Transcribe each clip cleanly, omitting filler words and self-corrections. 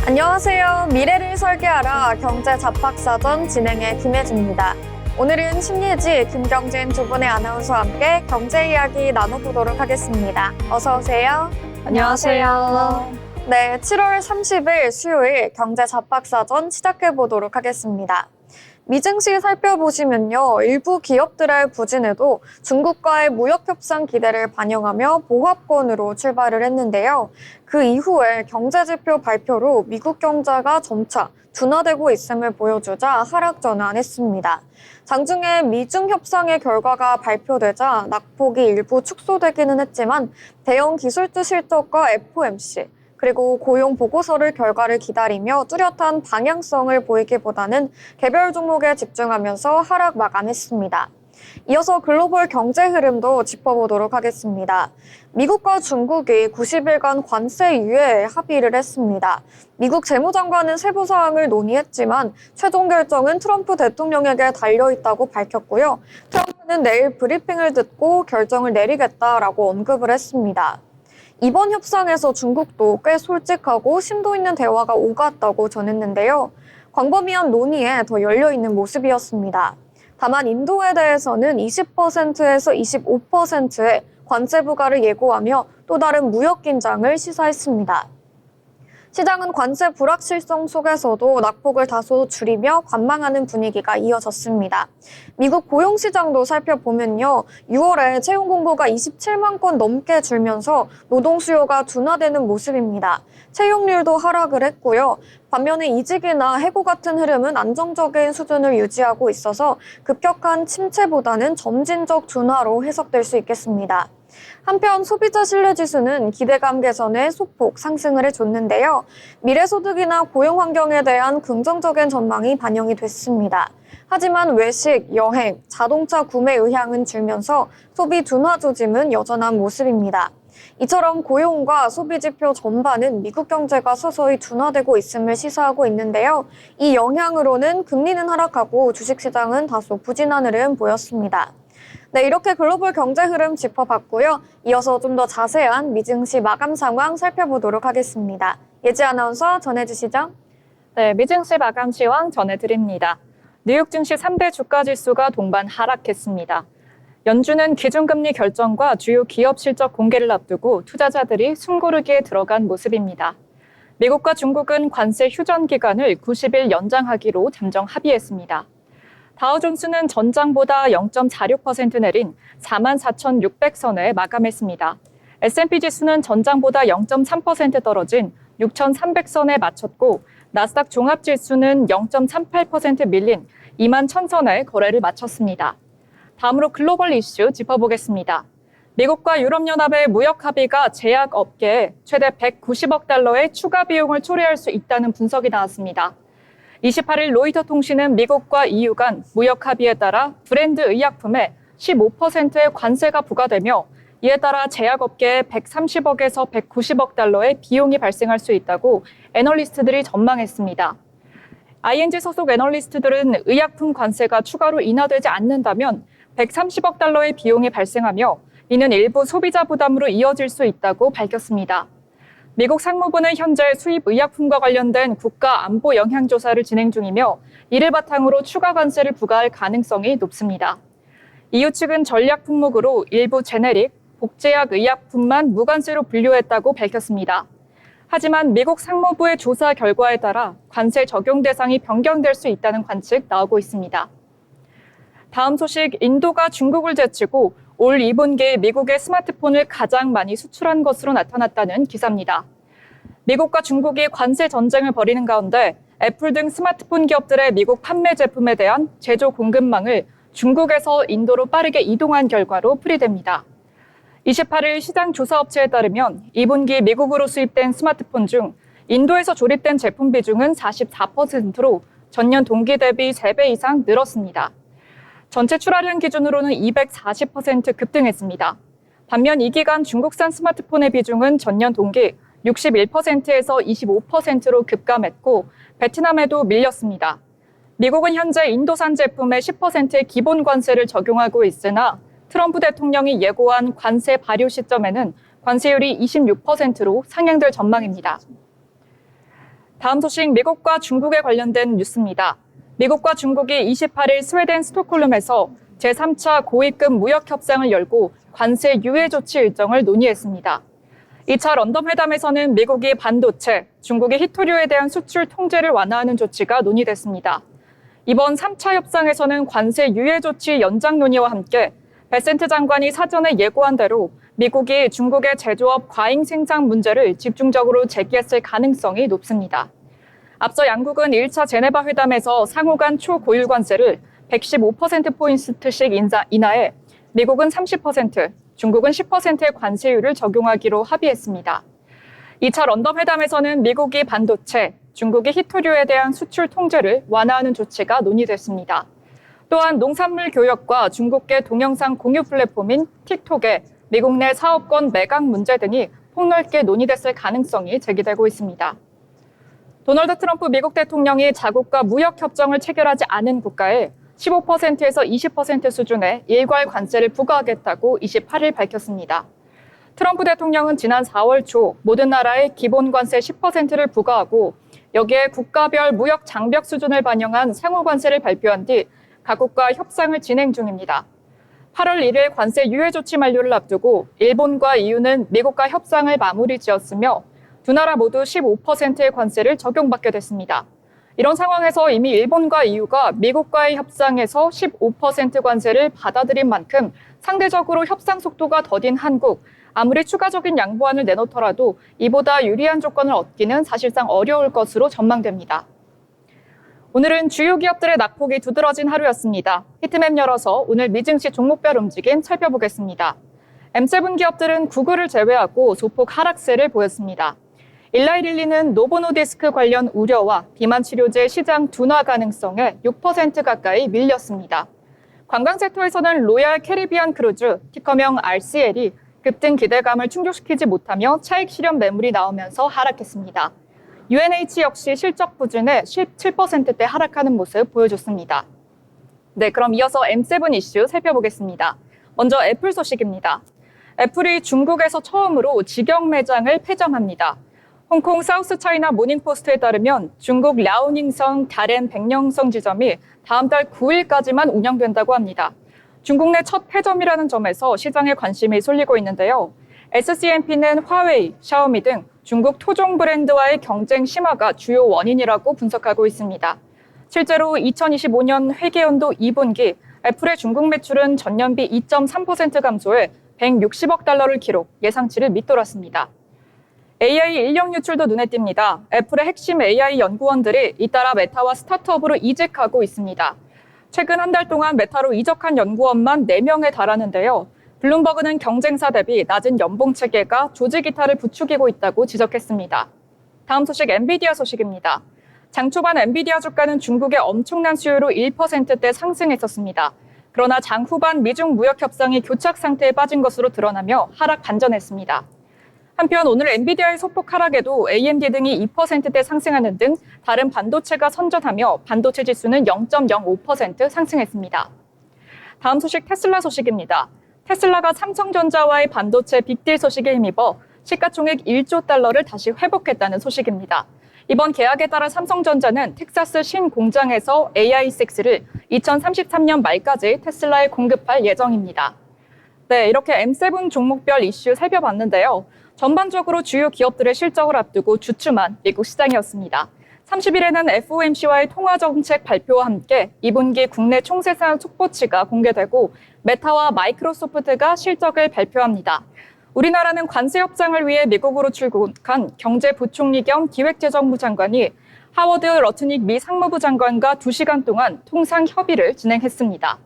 안녕하세요. 미래를 설계하라 경제 잡학사전 진행의 김혜진입니다. 오늘은 신예지, 김경진 두 분의 아나운서와 함께 경제 이야기 나눠보도록 하겠습니다. 어서 오세요. 안녕하세요. 네, 7월 30일 수요일 경제 잡학사전 시작해보도록 하겠습니다. 미증시 살펴보시면요, 일부 기업들의 부진에도 중국과의 무역협상 기대를 반영하며 보합권으로 출발을 했는데요. 그 이후에 경제지표 발표로 미국 경제가 점차 둔화되고 있음을 보여주자 하락 전환했습니다. 장중에 미중 협상의 결과가 발표되자 낙폭이 일부 축소되기는 했지만 대형 기술주 실적과 FOMC, 그리고 고용 보고서를 결과를 기다리며 뚜렷한 방향성을 보이기보다는 개별 종목에 집중하면서 하락 마감했습니다. 이어서 글로벌 경제 흐름도 짚어보도록 하겠습니다. 미국과 중국이 90일간 관세 유예에 합의를 했습니다. 미국 재무장관은 세부 사항을 논의했지만 최종 결정은 트럼프 대통령에게 달려있다고 밝혔고요. 트럼프는 내일 브리핑을 듣고 결정을 내리겠다라고 언급을 했습니다. 이번 협상에서 중국도 꽤 솔직하고 심도 있는 대화가 오갔다고 전했는데요. 광범위한 논의에 더 열려있는 모습이었습니다. 다만 인도에 대해서는 20%에서 25%의 관세 부과를 예고하며 또 다른 무역 긴장을 시사했습니다. 시장은 관세 불확실성 속에서도 낙폭을 다소 줄이며 관망하는 분위기가 이어졌습니다. 미국 고용시장도 살펴보면요. 6월에 채용 공고가 27만 건 넘게 줄면서 노동 수요가 둔화되는 모습입니다. 채용률도 하락을 했고요. 반면에 이직이나 해고 같은 흐름은 안정적인 수준을 유지하고 있어서 급격한 침체보다는 점진적 둔화로 해석될 수 있겠습니다. 한편 소비자 신뢰지수는 기대감 개선에 소폭 상승을 해줬는데요. 미래소득이나 고용 환경에 대한 긍정적인 전망이 반영이 됐습니다. 하지만 외식, 여행, 자동차 구매 의향은 줄면서 소비 둔화 조짐은 여전한 모습입니다. 이처럼 고용과 소비 지표 전반은 미국 경제가 서서히 둔화되고 있음을 시사하고 있는데요. 이 영향으로는 금리는 하락하고 주식시장은 다소 부진한 흐름 보였습니다. 네, 이렇게 글로벌 경제 흐름 짚어봤고요. 이어서 좀 더 자세한 미증시 마감 상황 살펴보도록 하겠습니다. 예지 아나운서 전해주시죠. 네, 미증시 마감 시황 전해드립니다. 뉴욕 증시 3대 주가 지수가 동반 하락했습니다. 연준은 기준금리 결정과 주요 기업 실적 공개를 앞두고 투자자들이 숨고르기에 들어간 모습입니다. 미국과 중국은 관세 휴전 기간을 90일 연장하기로 잠정 합의했습니다. 다우존스는 전장보다 0.46% 내린 44,600선에 마감했습니다. S&P 지수는 전장보다 0.3% 떨어진 6,300선에 마쳤고 나스닥 종합지수는 0.38% 밀린 21,000선에 거래를 마쳤습니다. 다음으로 글로벌 이슈 짚어보겠습니다. 미국과 유럽연합의 무역 합의가 제약 업계에 최대 190억 달러의 추가 비용을 초래할 수 있다는 분석이 나왔습니다. 28일 로이터 통신은 미국과 EU 간 무역 합의에 따라 브랜드 의약품에 15%의 관세가 부과되며 이에 따라 제약업계에 130억에서 190억 달러의 비용이 발생할 수 있다고 애널리스트들이 전망했습니다. ING 소속 애널리스트들은 의약품 관세가 추가로 인하되지 않는다면 130억 달러의 비용이 발생하며 이는 일부 소비자 부담으로 이어질 수 있다고 밝혔습니다. 미국 상무부는 현재 수입 의약품과 관련된 국가 안보 영향 조사를 진행 중이며 이를 바탕으로 추가 관세를 부과할 가능성이 높습니다. EU 측은 전략 품목으로 일부 제네릭, 복제약 의약품만 무관세로 분류했다고 밝혔습니다. 하지만 미국 상무부의 조사 결과에 따라 관세 적용 대상이 변경될 수 있다는 관측 나오고 있습니다. 다음 소식, 인도가 중국을 제치고 올 2분기 미국의 스마트폰을 가장 많이 수출한 것으로 나타났다는 기사입니다. 미국과 중국이 관세 전쟁을 벌이는 가운데 애플 등 스마트폰 기업들의 미국 판매 제품에 대한 제조 공급망을 중국에서 인도로 빠르게 이동한 결과로 풀이됩니다. 28일 시장 조사업체에 따르면 2분기 미국으로 수입된 스마트폰 중 인도에서 조립된 제품 비중은 44%로 전년 동기 대비 3배 이상 늘었습니다. 전체 출하량 기준으로는 240% 급등했습니다. 반면 이 기간 중국산 스마트폰의 비중은 전년 동기 61%에서 25%로 급감했고 베트남에도 밀렸습니다. 미국은 현재 인도산 제품에 10%의 기본 관세를 적용하고 있으나 트럼프 대통령이 예고한 관세 발효 시점에는 관세율이 26%로 상향될 전망입니다. 다음 소식 미국과 중국에 관련된 뉴스입니다. 미국과 중국이 28일 스웨덴 스톡홀름에서 제3차 고위급 무역 협상을 열고 관세 유예 조치 일정을 논의했습니다. 2차 런던 회담에서는 미국이 반도체, 중국이 히토류에 대한 수출 통제를 완화하는 조치가 논의됐습니다. 이번 3차 협상에서는 관세 유예 조치 연장 논의와 함께 베센트 장관이 사전에 예고한 대로 미국이 중국의 제조업 과잉 생산 문제를 집중적으로 제기했을 가능성이 높습니다. 앞서 양국은 1차 제네바 회담에서 상호 간 초고율 관세를 115%포인트씩 인하해 미국은 30%, 중국은 10%의 관세율을 적용하기로 합의했습니다. 2차 런던 회담에서는 미국이 반도체, 중국이 히토류에 대한 수출 통제를 완화하는 조치가 논의됐습니다. 또한 농산물 교역과 중국계 동영상 공유 플랫폼인 틱톡의 미국 내 사업권 매각 문제 등이 폭넓게 논의됐을 가능성이 제기되고 있습니다. 도널드 트럼프 미국 대통령이 자국과 무역 협정을 체결하지 않은 국가에 15%에서 20% 수준의 일괄 관세를 부과하겠다고 28일 밝혔습니다. 트럼프 대통령은 지난 4월 초 모든 나라에 기본 관세 10%를 부과하고 여기에 국가별 무역 장벽 수준을 반영한 상호 관세를 발표한 뒤 각국과 협상을 진행 중입니다. 8월 1일 관세 유예 조치 만료를 앞두고 일본과 EU는 미국과 협상을 마무리 지었으며 두 나라 모두 15%의 관세를 적용받게 됐습니다. 이런 상황에서 이미 일본과 EU가 미국과의 협상에서 15% 관세를 받아들인 만큼 상대적으로 협상 속도가 더딘 한국, 아무리 추가적인 양보안을 내놓더라도 이보다 유리한 조건을 얻기는 사실상 어려울 것으로 전망됩니다. 오늘은 주요 기업들의 낙폭이 두드러진 하루였습니다. 히트맵 열어서 오늘 미증시 종목별 움직임 살펴보겠습니다. M7 기업들은 구글을 제외하고 소폭 하락세를 보였습니다. 일라이릴리는 노보노디스크 관련 우려와 비만 치료제 시장 둔화 가능성에 6% 가까이 밀렸습니다. 관광 섹터에서는 로얄 캐리비안 크루즈, 티커명 RCL이 급등 기대감을 충족시키지 못하며 차익 실현 매물이 나오면서 하락했습니다. UNH 역시 실적 부진에 17%대 하락하는 모습 보여줬습니다. 네, 그럼 이어서 M7 이슈 살펴보겠습니다. 먼저 애플 소식입니다. 애플이 중국에서 처음으로 직영 매장을 폐점합니다. 홍콩 사우스 차이나 모닝포스트에 따르면 중국 랴오닝성 다롄 백령성 지점이 다음 달 9일까지만 운영된다고 합니다. 중국 내 첫 폐점이라는 점에서 시장에 관심이 쏠리고 있는데요. SCMP는 화웨이, 샤오미 등 중국 토종 브랜드와의 경쟁 심화가 주요 원인이라고 분석하고 있습니다. 실제로 2025년 회계연도 2분기 애플의 중국 매출은 전년비 2.3% 감소해 160억 달러를 기록, 예상치를 밑돌았습니다. AI 인력 유출도 눈에 띕니다. 애플의 핵심 AI 연구원들이 잇따라 메타와 스타트업으로 이직하고 있습니다. 최근 한 달 동안 메타로 이적한 연구원만 4명에 달하는데요. 블룸버그는 경쟁사 대비 낮은 연봉 체계가 조직 이탈을 부추기고 있다고 지적했습니다. 다음 소식 엔비디아 소식입니다. 장 초반 엔비디아 주가는 중국의 엄청난 수요로 1%대 상승했었습니다. 그러나 장 후반 미중 무역 협상이 교착 상태에 빠진 것으로 드러나며 하락 반전했습니다. 한편 오늘 엔비디아의 소폭 하락에도 AMD 등이 2%대 상승하는 등 다른 반도체가 선전하며 반도체 지수는 0.05% 상승했습니다. 다음 소식 테슬라 소식입니다. 테슬라가 삼성전자와의 반도체 빅딜 소식에 힘입어 시가총액 1조 달러를 다시 회복했다는 소식입니다. 이번 계약에 따라 삼성전자는 텍사스 신 공장에서 AI6를 2033년 말까지 테슬라에 공급할 예정입니다. 네, 이렇게 M7 종목별 이슈 살펴봤는데요. 전반적으로 주요 기업들의 실적을 앞두고 주춤한 미국 시장이었습니다. 30일에는 FOMC와의 통화정책 발표와 함께 2분기 국내 총생산 속보치가 공개되고 메타와 마이크로소프트가 실적을 발표합니다. 우리나라는 관세 협상을 위해 미국으로 출국한 경제부총리 겸 기획재정부 장관이 하워드 러트닉 미 상무부 장관과 2시간 동안 통상 협의를 진행했습니다.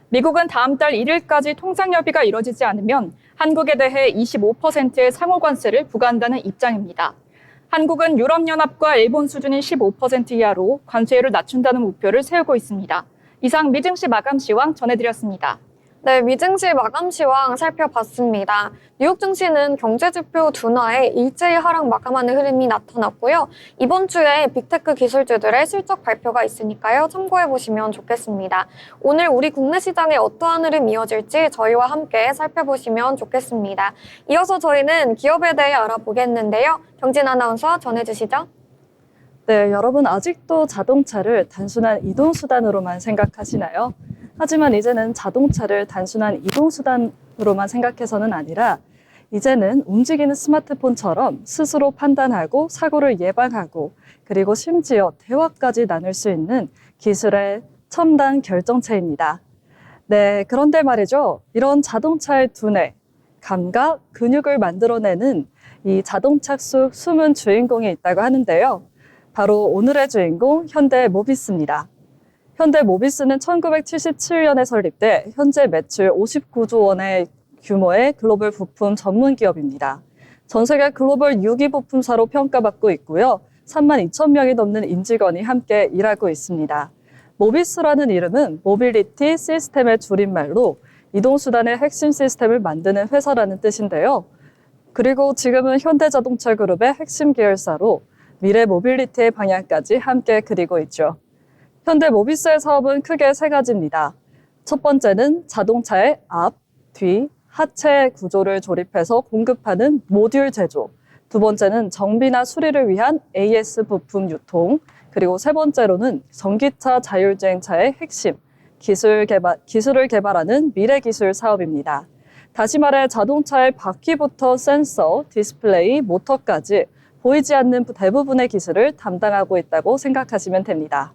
미국은 다음 달 1일까지 통상 협의가 이뤄지지 않으면 한국에 대해 25%의 상호 관세를 부과한다는 입장입니다. 한국은 유럽연합과 일본 수준인 15% 이하로 관세율을 낮춘다는 목표를 세우고 있습니다. 이상 미증시 마감 시황 전해드렸습니다. 네, 미증시 마감 시황 살펴봤습니다. 뉴욕 증시는 경제지표 둔화에 일제히 하락 마감하는 흐름이 나타났고요. 이번 주에 빅테크 기술주들의 실적 발표가 있으니까요. 참고해보시면 좋겠습니다. 오늘 우리 국내 시장에 어떠한 흐름이 이어질지 저희와 함께 살펴보시면 좋겠습니다. 이어서 저희는 기업에 대해 알아보겠는데요. 경진 아나운서 전해주시죠. 네, 여러분 아직도 자동차를 단순한 이동수단으로만 생각하시나요? 하지만 이제는 자동차를 단순한 이동수단으로만 생각해서는 아니라 이제는 움직이는 스마트폰처럼 스스로 판단하고 사고를 예방하고 그리고 심지어 대화까지 나눌 수 있는 기술의 첨단 결정체입니다. 네, 그런데 말이죠. 이런 자동차의 두뇌, 감각, 근육을 만들어내는 이 자동차 속 숨은 주인공이 있다고 하는데요. 바로 오늘의 주인공 현대 모비스입니다. 현대 모비스는 1977년에 설립돼 현재 매출 59조 원의 규모의 글로벌 부품 전문 기업입니다. 전 세계 글로벌 6위 부품사로 평가받고 있고요. 3만 2천 명이 넘는 임직원이 함께 일하고 있습니다. 모비스라는 이름은 모빌리티 시스템의 줄임말로 이동수단의 핵심 시스템을 만드는 회사라는 뜻인데요. 그리고 지금은 현대자동차 그룹의 핵심 계열사로 미래 모빌리티의 방향까지 함께 그리고 있죠. 현대 모비스의 사업은 크게 세 가지입니다. 첫 번째는 자동차의 앞, 뒤, 하체 구조를 조립해서 공급하는 모듈 제조. 두 번째는 정비나 수리를 위한 AS 부품 유통. 그리고 세 번째로는 전기차 자율주행차의 핵심, 기술을 개발하는 미래기술 사업입니다. 다시 말해 자동차의 바퀴부터 센서, 디스플레이, 모터까지 보이지 않는 대부분의 기술을 담당하고 있다고 생각하시면 됩니다.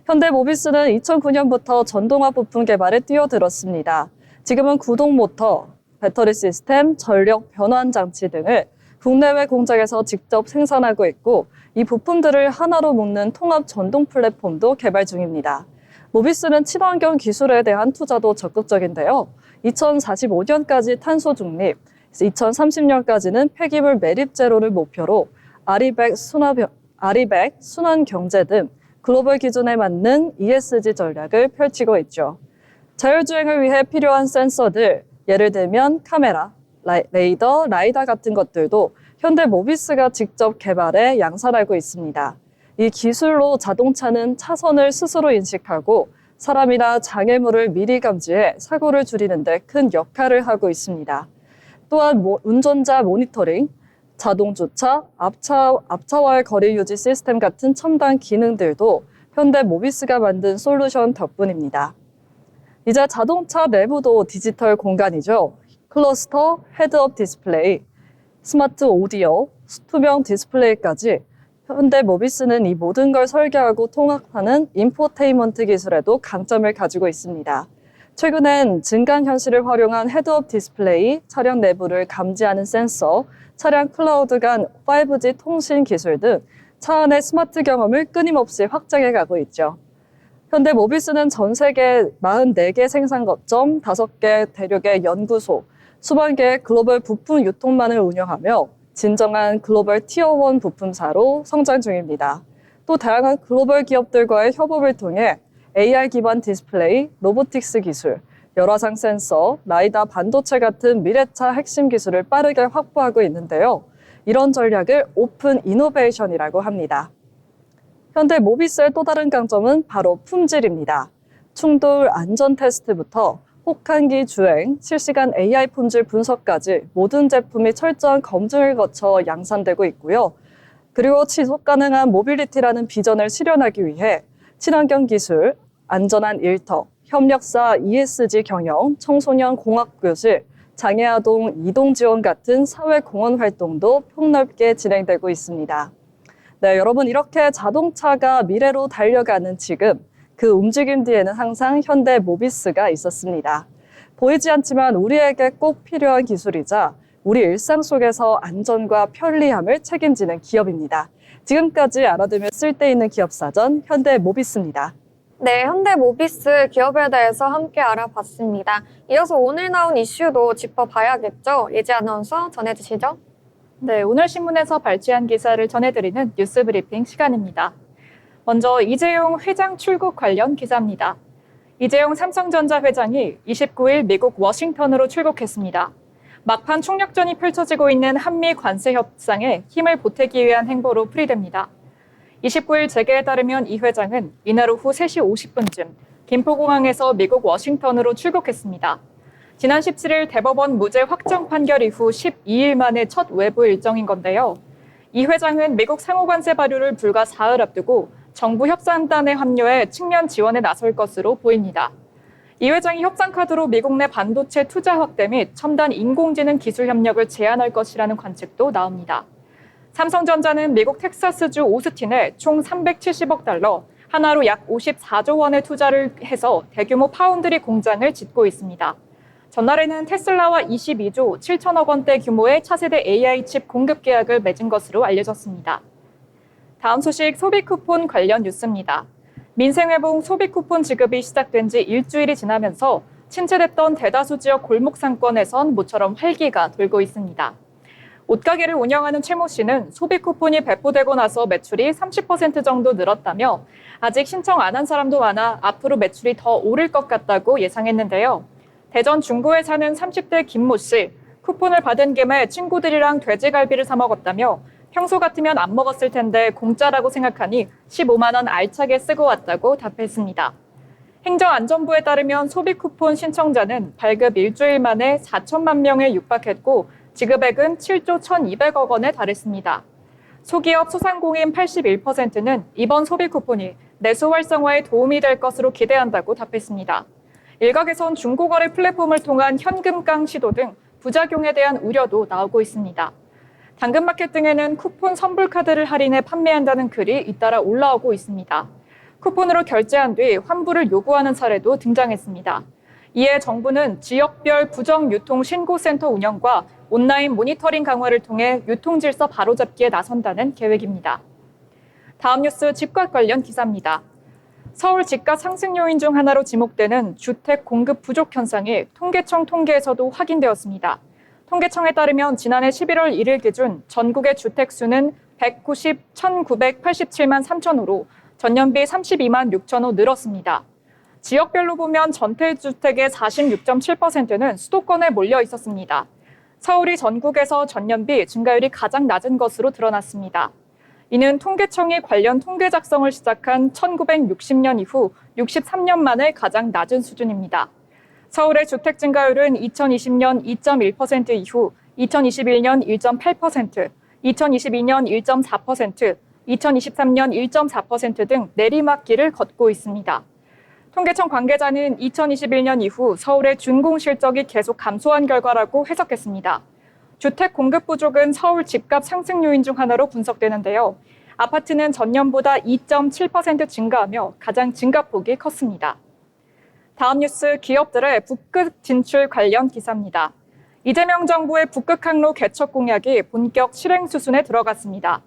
현대 모비스는 2009년부터 전동화 부품 개발에 뛰어들었습니다. 지금은 구동 모터, 배터리 시스템, 전력 변환 장치 등을 국내외 공장에서 직접 생산하고 있고 이 부품들을 하나로 묶는 통합 전동 플랫폼도 개발 중입니다. 모비스는 친환경 기술에 대한 투자도 적극적인데요. 2045년까지 탄소 중립, 2030년까지는 폐기물 매립 제로를 목표로 아리백 순환 경제 등 글로벌 기준에 맞는 ESG 전략을 펼치고 있죠. 자율주행을 위해 필요한 센서들, 예를 들면 카메라, 레이더, 라이다 같은 것들도 현대 모비스가 직접 개발해 양산하고 있습니다. 이 기술로 자동차는 차선을 스스로 인식하고 사람이나 장애물을 미리 감지해 사고를 줄이는 데 큰 역할을 하고 있습니다. 또한 운전자 모니터링, 자동 주차, 앞차와의 거리 유지 시스템 같은 첨단 기능들도 현대 모비스가 만든 솔루션 덕분입니다. 이제 자동차 내부도 디지털 공간이죠. 클러스터, 헤드업 디스플레이, 스마트 오디오, 투명 디스플레이까지 현대 모비스는 이 모든 걸 설계하고 통합하는 인포테인먼트 기술에도 강점을 가지고 있습니다. 최근엔 증강현실을 활용한 헤드업 디스플레이, 차량 내부를 감지하는 센서, 차량 클라우드 간 5G 통신 기술 등 차 안의 스마트 경험을 끊임없이 확장해 가고 있죠. 현대 모비스는 전 세계 44개 생산 거점, 5개 대륙의 연구소, 수만 개의 글로벌 부품 유통망을 운영하며 진정한 글로벌 티어1 부품사로 성장 중입니다. 또 다양한 글로벌 기업들과의 협업을 통해 AR 기반 디스플레이, 로보틱스 기술, 열화상 센서, 라이다 반도체 같은 미래차 핵심 기술을 빠르게 확보하고 있는데요. 이런 전략을 오픈 이노베이션이라고 합니다. 현대 모비스의 또 다른 강점은 바로 품질입니다. 충돌 안전 테스트부터 혹한기 주행, 실시간 AI 품질 분석까지 모든 제품이 철저한 검증을 거쳐 양산되고 있고요. 그리고 지속 가능한 모빌리티라는 비전을 실현하기 위해 친환경 기술, 안전한 일터, 협력사 ESG 경영, 청소년 공학교실, 장애아동 이동 지원 같은 사회 공헌 활동도 폭넓게 진행되고 있습니다. 네, 여러분 이렇게 자동차가 미래로 달려가는 지금 그 움직임 뒤에는 항상 현대 모비스가 있었습니다. 보이지 않지만 우리에게 꼭 필요한 기술이자 우리 일상 속에서 안전과 편리함을 책임지는 기업입니다. 지금까지 알아두면 쓸데있는 기업사전 현대 모비스입니다. 네, 현대 모비스 기업에 대해서 함께 알아봤습니다. 이어서 오늘 나온 이슈도 짚어봐야겠죠? 예지 아나운서 전해주시죠. 네, 오늘 신문에서 발췌한 기사를 전해드리는 뉴스 브리핑 시간입니다. 먼저 이재용 회장 출국 관련 기사입니다. 이재용 삼성전자 회장이 29일 미국 워싱턴으로 출국했습니다. 막판 총력전이 펼쳐지고 있는 한미 관세 협상에 힘을 보태기 위한 행보로 풀이됩니다. 29일 재계에 따르면 이 회장은 이날 오후 3시 50분쯤 김포공항에서 미국 워싱턴으로 출국했습니다. 지난 17일 대법원 무죄 확정 판결 이후 12일 만에 첫 외부 일정인 건데요. 이 회장은 미국 상호관세 발효를 불과 사흘 앞두고 정부 협상단에 합류해 측면 지원에 나설 것으로 보입니다. 이 회장이 협상 카드로 미국 내 반도체 투자 확대 및 첨단 인공지능 기술 협력을 제안할 것이라는 관측도 나옵니다. 삼성전자는 미국 텍사스주 오스틴에 총 370억 달러, 하나로 약 54조 원의 투자를 해서 대규모 파운드리 공장을 짓고 있습니다. 전날에는 테슬라와 22조 7천억 원대 규모의 차세대 AI 칩 공급 계약을 맺은 것으로 알려졌습니다. 다음 소식 소비 쿠폰 관련 뉴스입니다. 민생회복 소비 쿠폰 지급이 시작된 지 일주일이 지나면서 침체됐던 대다수 지역 골목 상권에선 모처럼 활기가 돌고 있습니다. 옷가게를 운영하는 최모 씨는 소비 쿠폰이 배포되고 나서 매출이 30% 정도 늘었다며 아직 신청 안 한 사람도 많아 앞으로 매출이 더 오를 것 같다고 예상했는데요. 대전 중구에 사는 30대 김모 씨, 쿠폰을 받은 김에 친구들이랑 돼지갈비를 사 먹었다며 평소 같으면 안 먹었을 텐데 공짜라고 생각하니 15만 원 알차게 쓰고 왔다고 답했습니다. 행정안전부에 따르면 소비 쿠폰 신청자는 발급 일주일 만에 4천만 명에 육박했고 지급액은 7조 1,200억 원에 달했습니다. 소기업 소상공인 81%는 이번 소비 쿠폰이 내수 활성화에 도움이 될 것으로 기대한다고 답했습니다. 일각에선 중고거래 플랫폼을 통한 현금깡 시도 등 부작용에 대한 우려도 나오고 있습니다. 당근마켓 등에는 쿠폰 선불카드를 할인해 판매한다는 글이 잇따라 올라오고 있습니다. 쿠폰으로 결제한 뒤 환불을 요구하는 사례도 등장했습니다. 이에 정부는 지역별 부정유통 신고센터 운영과 온라인 모니터링 강화를 통해 유통질서 바로잡기에 나선다는 계획입니다. 다음 뉴스 집값 관련 기사입니다. 서울 집값 상승 요인 중 하나로 지목되는 주택 공급 부족 현상이 통계청 통계에서도 확인되었습니다. 통계청에 따르면 지난해 11월 1일 기준 전국의 주택 수는 1,987만 3천호로 전년비 32만 6천호 늘었습니다. 지역별로 보면 전태주택의 46.7%는 수도권에 몰려 있었습니다. 서울이 전국에서 전년비 증가율이 가장 낮은 것으로 드러났습니다. 이는 통계청이 관련 통계 작성을 시작한 1960년 이후 63년 만에 가장 낮은 수준입니다. 서울의 주택 증가율은 2020년 2.1% 이후 2021년 1.8%, 2022년 1.4%, 2023년 1.4% 등 내리막길을 걷고 있습니다. 통계청 관계자는 2021년 이후 서울의 준공 실적이 계속 감소한 결과라고 해석했습니다. 주택 공급 부족은 서울 집값 상승 요인 중 하나로 분석되는데요. 아파트는 전년보다 2.7% 증가하며 가장 증가폭이 컸습니다. 다음 뉴스 기업들의 북극 진출 관련 기사입니다. 이재명 정부의 북극 항로 개척 공약이 본격 실행 수순에 들어갔습니다.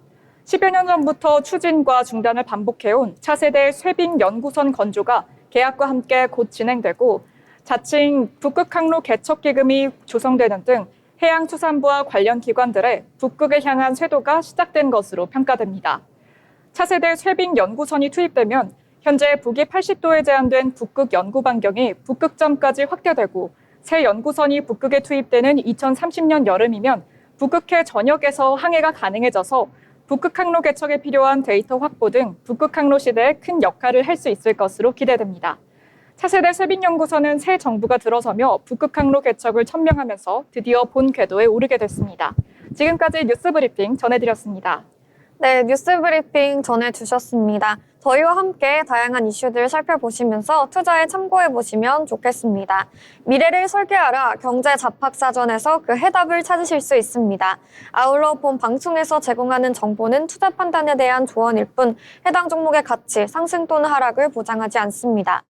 10여 년 전부터 추진과 중단을 반복해온 차세대 쇠빙 연구선 건조가 계약과 함께 곧 진행되고 자칭 북극 항로 개척 기금이 조성되는 등 해양수산부와 관련 기관들의 북극을 향한 쇄도가 시작된 것으로 평가됩니다. 차세대 쇠빙 연구선이 투입되면 현재 북위 80도에 제한된 북극 연구 반경이 북극점까지 확대되고 새 연구선이 북극에 투입되는 2030년 여름이면 북극해 전역에서 항해가 가능해져서 북극 항로 개척에 필요한 데이터 확보 등 북극 항로 시대에 큰 역할을 할 수 있을 것으로 기대됩니다. 차세대 쇠빙 연구선은 새 정부가 들어서며 북극 항로 개척을 천명하면서 드디어 본 궤도에 오르게 됐습니다. 지금까지 뉴스 브리핑 전해드렸습니다. 네, 뉴스 브리핑 전해주셨습니다. 저희와 함께 다양한 이슈들 살펴보시면서 투자에 참고해보시면 좋겠습니다. 미래를 설계하라 경제 잡학사전에서 그 해답을 찾으실 수 있습니다. 아울러 본 방송에서 제공하는 정보는 투자 판단에 대한 조언일 뿐 해당 종목의 가치, 상승 또는 하락을 보장하지 않습니다.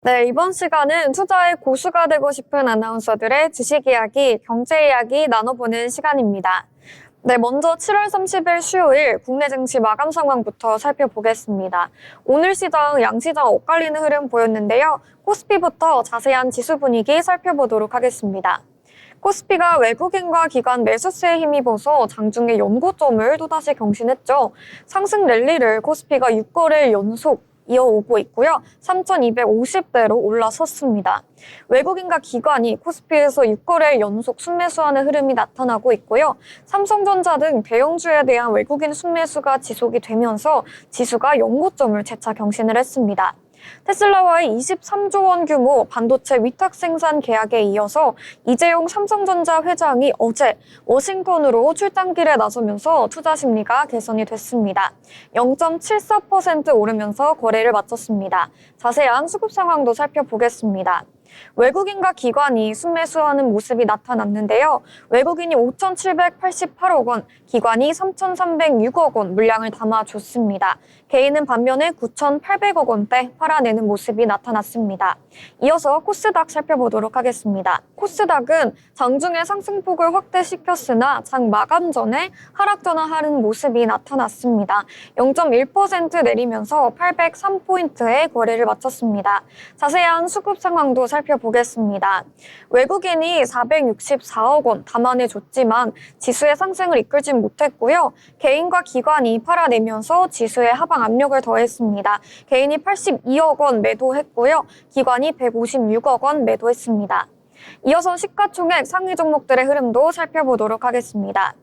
네, 이번 시간은 투자의 고수가 되고 싶은 아나운서들의 주식 이야기, 경제 이야기 나눠보는 시간입니다. 네, 먼저 7월 30일 수요일 국내 증시 마감 상황부터 살펴보겠습니다. 오늘 시장 양시장 엇갈리는 흐름 보였는데요. 코스피부터 자세한 지수 분위기 살펴보도록 하겠습니다. 코스피가 외국인과 기관 매수세에 힘입어서 장중에 연고점을 또다시 경신했죠. 상승 랠리를 코스피가 6거래일 연속 이어오고 있고요. 3,250대로 올라섰습니다. 외국인과 기관이 코스피에서 6거래일 연속 순매수하는 흐름이 나타나고 있고요. 삼성전자 등 대형주에 대한 외국인 순매수가 지속이 되면서 지수가 연고점을 재차 경신을 했습니다. 테슬라와의 23조 원 규모 반도체 위탁 생산 계약에 이어서 이재용 삼성전자 회장이 어제 워싱턴으로 출장길에 나서면서 투자 심리가 개선이 됐습니다. 0.74% 오르면서 거래를 마쳤습니다. 자세한 수급 상황도 살펴보겠습니다. 외국인과 기관이 순매수하는 모습이 나타났는데요. 외국인이 5,788억 원, 기관이 3,306억 원 물량을 담아줬습니다. 개인은 반면에 9,800억 원대 팔아내는 모습이 나타났습니다. 이어서 코스닥 살펴보도록 하겠습니다. 코스닥은 장중에 상승폭을 확대시켰으나 장 마감 전에 하락 전환하는 모습이 나타났습니다. 0.1% 내리면서 803포인트의 거래를 마쳤습니다. 자세한 수급 상황도 살펴보겠습니다. 외국인이 464억 원 담아내줬지만 지수의 상승을 이끌진 못했고요. 개인과 기관이 팔아내면서 지수의 하방 압력을 더했습니다. 개인이 82억 원 매도했고요. 기관이 156억 원 매도했습니다. 이어서 시가총액 상위 종목들의 흐름도 살펴보도록 하겠습니다.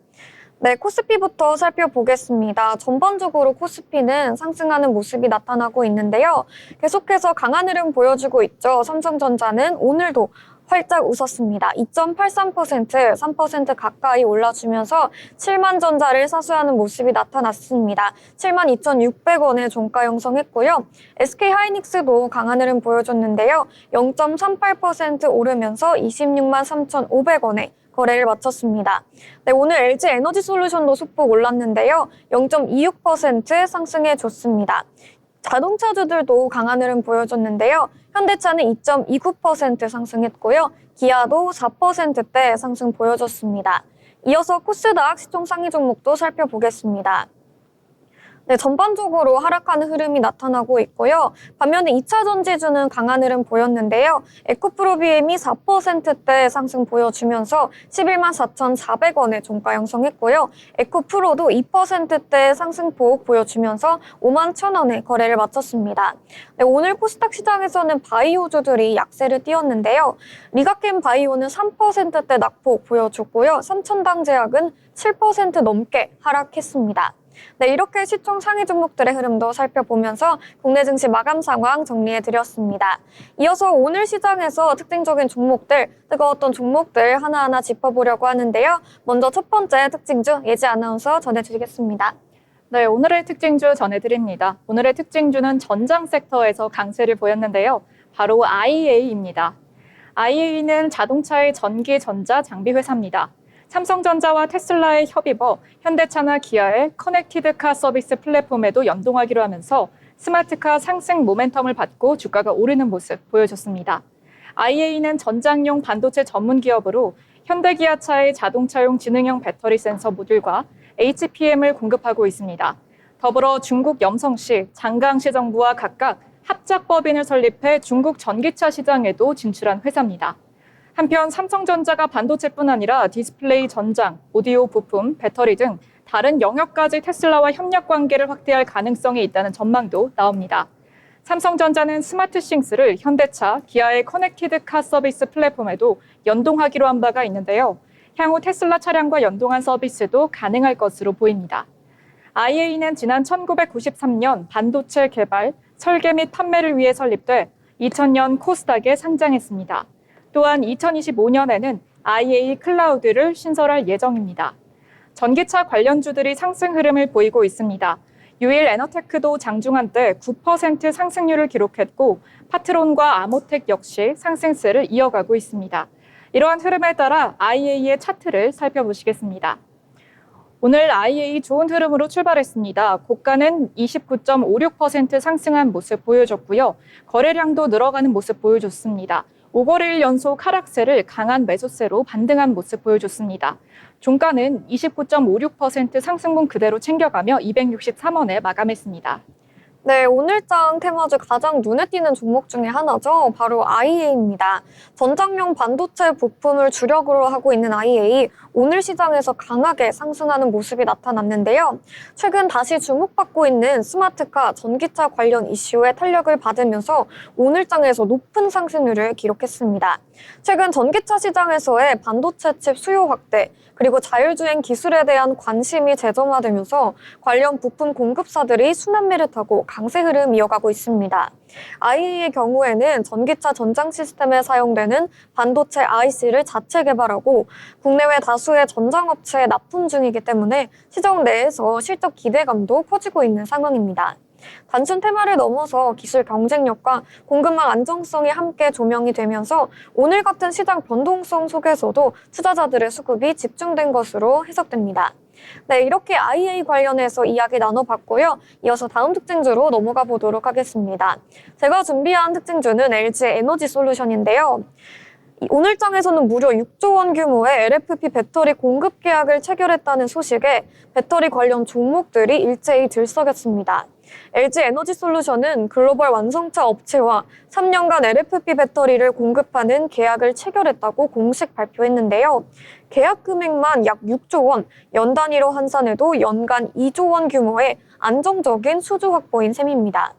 네, 코스피부터 살펴보겠습니다. 전반적으로 코스피는 상승하는 모습이 나타나고 있는데요. 계속해서 강한 흐름 보여주고 있죠. 삼성전자는 오늘도 활짝 웃었습니다. 2.83%, 3% 가까이 올라주면서 7만 전자를 사수하는 모습이 나타났습니다. 72,600원의 종가 형성했고요. SK하이닉스도 강한 흐름 보여줬는데요. 0.38% 오르면서 26만 3,500원에 거래를 마쳤습니다. 네, 오늘 LG에너지솔루션도 소폭 올랐는데요. 0.26% 상승해줬습니다. 자동차주들도 강한 흐름 보여줬는데요. 현대차는 2.29% 상승했고요. 기아도 4%대 상승 보여줬습니다. 이어서 코스닥 시총 상위 종목도 살펴보겠습니다. 네, 전반적으로 하락하는 흐름이 나타나고 있고요. 반면에 2차 전지주는 강한 흐름 보였는데요. 에코프로비엠이 4%대 상승 보여주면서 11만 4,400원의 종가 형성했고요. 에코프로도 2%대 상승폭 보여주면서 5만 1,000원의 거래를 마쳤습니다. 네, 오늘 코스닥 시장에서는 바이오주들이 약세를 띄었는데요. 리가캠 바이오는 3%대 낙폭 보여줬고요. 삼천당제약은 7% 넘게 하락했습니다. 네, 이렇게 시총 상위 종목들의 흐름도 살펴보면서 국내 증시 마감 상황 정리해드렸습니다. 이어서 오늘 시장에서 특징적인 종목들, 뜨거웠던 종목들 하나하나 짚어보려고 하는데요. 먼저 첫 번째 특징주 예지 아나운서 전해드리겠습니다. 네, 오늘의 특징주 전해드립니다. 오늘의 특징주는 전장 섹터에서 강세를 보였는데요. 바로 IEA입니다. IEA는 자동차의 전기 전자 장비 회사입니다. 삼성전자와 테슬라의 협입어 현대차나 기아의 커넥티드카 서비스 플랫폼에도 연동하기로 하면서 스마트카 상승 모멘텀을 받고 주가가 오르는 모습 보여줬습니다. IEA는 전장용 반도체 전문 기업으로 현대기아차의 자동차용 지능형 배터리 센서 모듈과 HPM을 공급하고 있습니다. 더불어 중국 염성시, 장강시 정부와 각각 합작법인을 설립해 중국 전기차 시장에도 진출한 회사입니다. 한편 삼성전자가 반도체뿐 아니라 디스플레이 전장, 오디오 부품, 배터리 등 다른 영역까지 테슬라와 협력 관계를 확대할 가능성이 있다는 전망도 나옵니다. 삼성전자는 스마트싱스를 현대차, 기아의 커넥티드 카 서비스 플랫폼에도 연동하기로 한 바가 있는데요. 향후 테슬라 차량과 연동한 서비스도 가능할 것으로 보입니다. IEA는 지난 1993년 반도체 개발, 설계 및 판매를 위해 설립돼 2000년 코스닥에 상장했습니다. 또한 2025년에는 IEA 클라우드를 신설할 예정입니다. 전기차 관련주들이 상승 흐름을 보이고 있습니다. 유일 에너테크도 장중 한때 9% 상승률을 기록했고 파트론과 아모텍 역시 상승세를 이어가고 있습니다. 이러한 흐름에 따라 IEA의 차트를 살펴보시겠습니다. 오늘 IEA 좋은 흐름으로 출발했습니다. 고가는 29.56% 상승한 모습 보여줬고요. 거래량도 늘어가는 모습 보여줬습니다. 5거래일 연속 하락세를 강한 매수세로 반등한 모습 보여줬습니다. 종가는 29.56% 상승분 그대로 챙겨가며 263원에 마감했습니다. 네, 오늘장 테마 중 가장 눈에 띄는 종목 중에 하나죠. 바로 IA입니다. 전장용 반도체 부품을 주력으로 하고 있는 IA, 오늘 시장에서 강하게 상승하는 모습이 나타났는데요. 최근 다시 주목받고 있는 스마트카, 전기차 관련 이슈에 탄력을 받으면서 오늘장에서 높은 상승률을 기록했습니다. 최근 전기차 시장에서의 반도체 칩 수요 확대, 그리고 자율주행 기술에 대한 관심이 재점화되면서 관련 부품 공급사들이 순환매를 타고 강세 흐름 이어가고 있습니다. IA의 경우에는 전기차 전장 시스템에 사용되는 반도체 IC를 자체 개발하고 국내외 다수의 전장업체에 납품 중이기 때문에 시장 내에서 실적 기대감도 커지고 있는 상황입니다. 단순 테마를 넘어서 기술 경쟁력과 공급망 안정성이 함께 조명이 되면서 오늘 같은 시장 변동성 속에서도 투자자들의 수급이 집중된 것으로 해석됩니다. 네, 이렇게 IA 관련해서 이야기 나눠봤고요. 이어서 다음 특징주로 넘어가 보도록 하겠습니다. 제가 준비한 특징주는 LG 에너지 솔루션인데요. 오늘장에서는 무려 6조 원 규모의 LFP 배터리 공급 계약을 체결했다는 소식에 배터리 관련 종목들이 일제히 들썩였습니다. LG 에너지 솔루션은 글로벌 완성차 업체와 3년간 LFP 배터리를 공급하는 계약을 체결했다고 공식 발표했는데요. 계약 금액만 약 6조 원, 연 단위로 환산해도 연간 2조 원 규모의 안정적인 수주 확보인 셈입니다.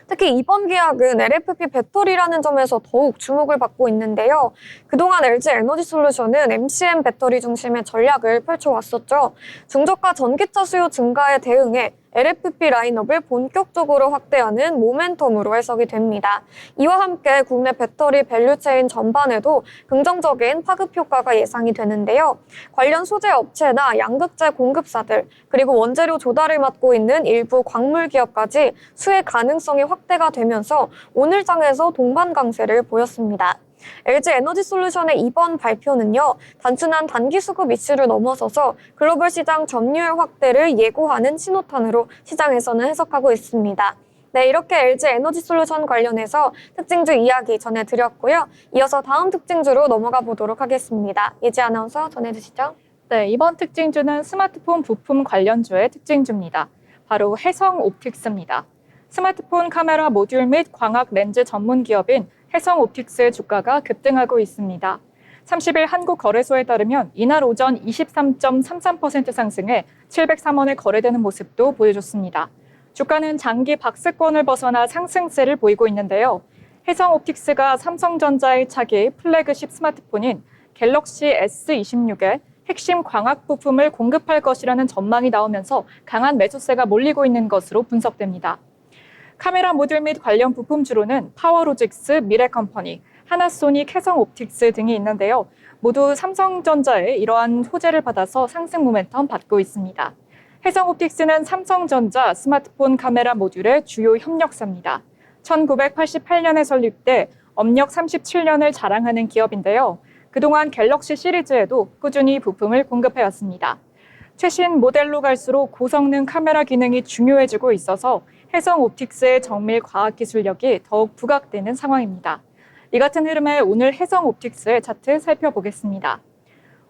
특히 이번 계약은 LFP 배터리라는 점에서 더욱 주목을 받고 있는데요. 그동안 LG 에너지 솔루션은 MCM 배터리 중심의 전략을 펼쳐왔었죠. 중저가 전기차 수요 증가에 대응해 LFP 라인업을 본격적으로 확대하는 모멘텀으로 해석이 됩니다. 이와 함께 국내 배터리 밸류체인 전반에도 긍정적인 파급 효과가 예상이 되는데요. 관련 소재 업체나 양극재 공급사들, 그리고 원재료 조달을 맡고 있는 일부 광물 기업까지 수혜 가능성이 확대가 되면서 오늘 장에서 동반 강세를 보였습니다. LG 에너지 솔루션의 이번 발표는요, 단순한 단기 수급 이슈를 넘어서서 글로벌 시장 점유율 확대를 예고하는 신호탄으로 시장에서는 해석하고 있습니다. 네, 이렇게 LG 에너지 솔루션 관련해서 특징주 이야기 전해드렸고요. 이어서 다음 특징주로 넘어가 보도록 하겠습니다. 예지 아나운서 전해주시죠. 네, 이번 특징주는 스마트폰 부품 관련주의 특징주입니다. 바로 해성 옵틱스입니다. 스마트폰 카메라 모듈 및 광학 렌즈 전문 기업인 해성 옵틱스의 주가가 급등하고 있습니다. 30일 한국거래소에 따르면 이날 오전 23.33% 상승해 703원에 거래되는 모습도 보여줬습니다. 주가는 장기 박스권을 벗어나 상승세를 보이고 있는데요. 해성 옵틱스가 삼성전자의 차기 플래그십 스마트폰인 갤럭시 S26에 핵심 광학 부품을 공급할 것이라는 전망이 나오면서 강한 매수세가 몰리고 있는 것으로 분석됩니다. 카메라 모듈 및 관련 부품주로는 파워로직스, 미래컴퍼니, 하나소닉, 해성옵틱스 등이 있는데요. 모두 삼성전자의 이러한 호재를 받아서 상승 모멘텀 받고 있습니다. 해성옵틱스는 삼성전자 스마트폰 카메라 모듈의 주요 협력사입니다. 1988년에 설립돼 업력 37년을 자랑하는 기업인데요. 그동안 갤럭시 시리즈에도 꾸준히 부품을 공급해왔습니다. 최신 모델로 갈수록 고성능 카메라 기능이 중요해지고 있어서 해성 옵틱스의 정밀 과학 기술력이 더욱 부각되는 상황입니다. 이 같은 흐름에 오늘 해성 옵틱스의 차트 살펴보겠습니다.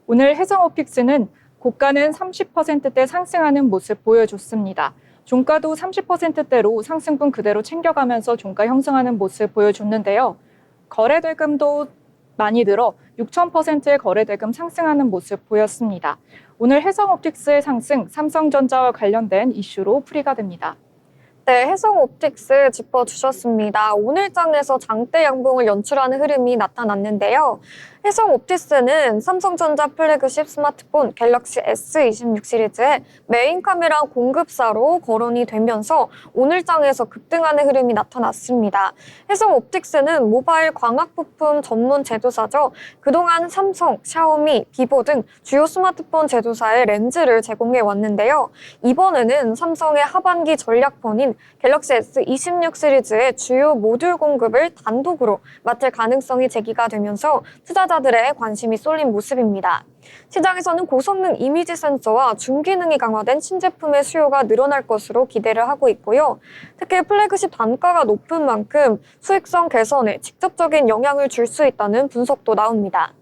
오늘 해성 옵틱스는 고가는 30%대 상승하는 모습 보여줬습니다. 종가도 30%대로 상승분 그대로 챙겨가면서 종가 형성하는 모습 보여줬는데요. 거래대금도 많이 늘어 6,000%의 거래대금 상승하는 모습 보였습니다. 오늘 해성 옵틱스의 상승, 삼성전자와 관련된 이슈로 풀이가 됩니다. 네, 해성 옵틱스 짚어주셨습니다. 오늘장에서 장대 양봉을 연출하는 흐름이 나타났는데요. 해성 옵틱스는 삼성전자 플래그십 스마트폰 갤럭시 S26 시리즈의 메인 카메라 공급사로 거론이 되면서 오늘장에서 급등하는 흐름이 나타났습니다. 해성 옵틱스는 모바일 광학 부품 전문 제조사죠. 그동안 삼성, 샤오미, 비보 등 주요 스마트폰 제조사의 렌즈를 제공해 왔는데요. 이번에는 삼성의 하반기 전략폰인 갤럭시 S26 시리즈의 주요 모듈 공급을 단독으로 맡을 가능성이 제기가 되면서 투자자들의 관심이 쏠린 모습입니다. 시장에서는 고성능 이미지 센서와 중기능이 강화된 신제품의 수요가 늘어날 것으로 기대를 하고 있고요. 특히 플래그십 단가가 높은 만큼 수익성 개선에 직접적인 영향을 줄 수 있다는 분석도 나옵니다.